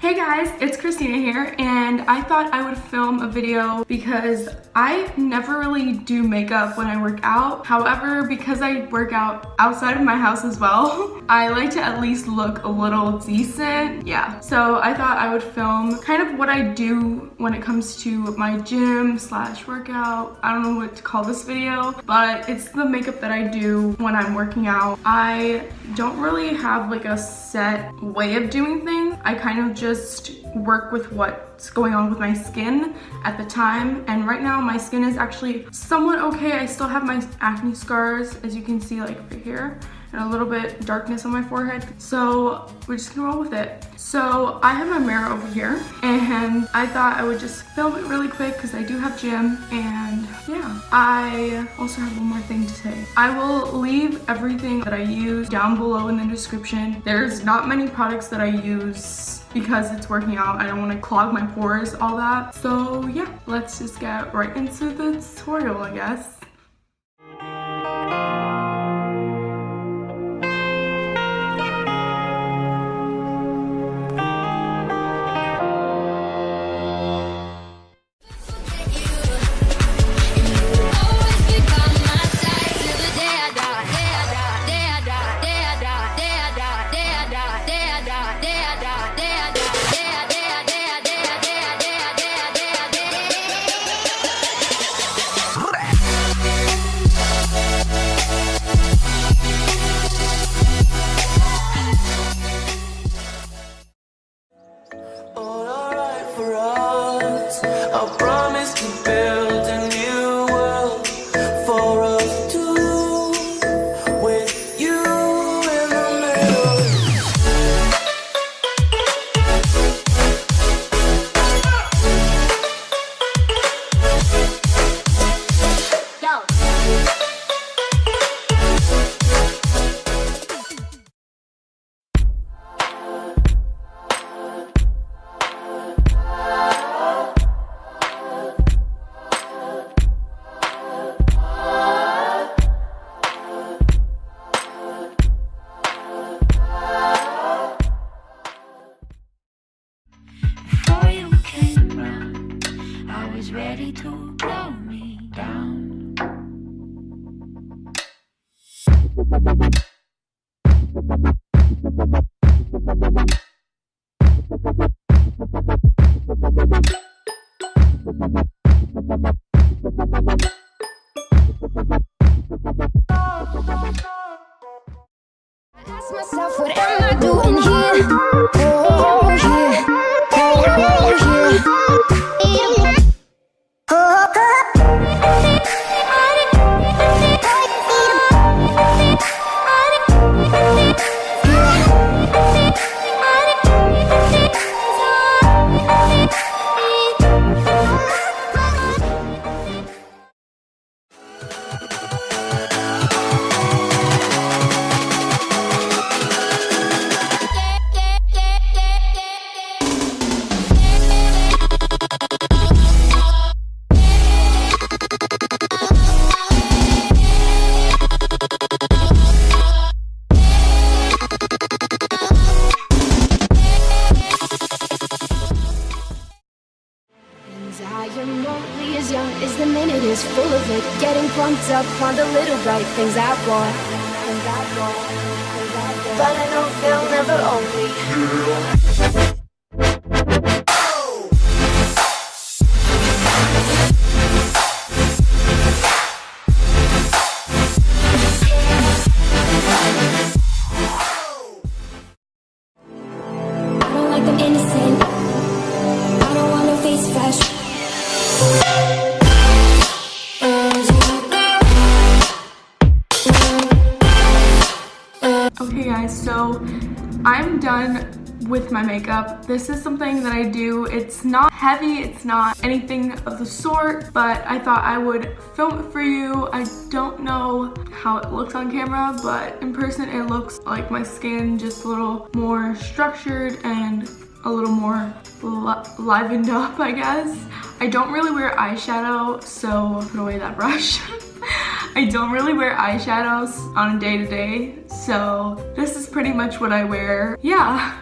Hey guys, it's Kristina here, and I thought I would film a video because I never really do makeup when I work out. However, because I work out outside of my house as well, I like to at least look a little decent. Yeah, so I thought I would film kind of what I do when it comes to my gym slash workout. I don't know what to call this video, but it's the makeup that I do when I'm working out. I don't really have like a set way of doing things. I kind of just work with what's going on with my skin at the time, and right now my skin is actually somewhat okay. I still have my acne scars, as you can see, like right here, and a little bit darkness on my forehead, so we're just gonna roll with it. So I have my mirror over here, and I thought I would just film it really quick because I do have gym, and yeah. I also have one more thing to say. I will leave everything that I use down below in the description. There's not many products that I use because it's working out. I don't want to clog my pores, all that. So yeah, let's just get right into the tutorial, I guess. Ready to blow me down. I ask myself, what am I doing here? Oh yeah, oh yeah. Is the minute is full of it, getting pumped up on the little bright things I want, but I know they'll never own me. I don't like them innocent. I don't want no face fashion. Okay guys, so I'm done with my makeup. This is something that I do. It's not heavy, it's not anything of the sort, but I thought I would film it for you. I don't know how it looks on camera, but in person it looks like my skin just a little more structured and a little more livened up, I guess. I don't really wear eyeshadow, so put away that brush. I don't really wear eyeshadows on a day-to-day, so this is pretty much what I wear. Yeah,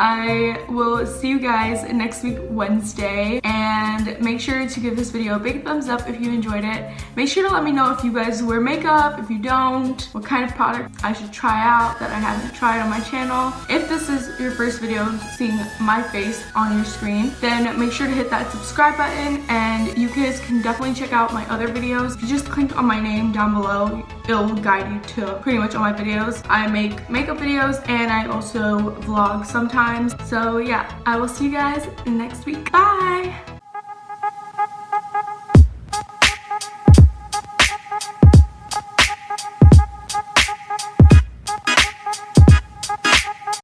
I will see you guys next week Wednesday, and make sure to give this video a big thumbs up if you enjoyed it. Make sure to let me know if you guys wear makeup, if you don't, what kind of product I should try out that I haven't tried on my channel. If this is your first video seeing my face on your screen, then make sure to hit that subscribe button, and you guys can definitely check out my other videos. If you just click on my name down below, it'll guide you to pretty much all my videos. I make makeup videos and I also vlog sometimes. So yeah, I will see you guys next week. Bye!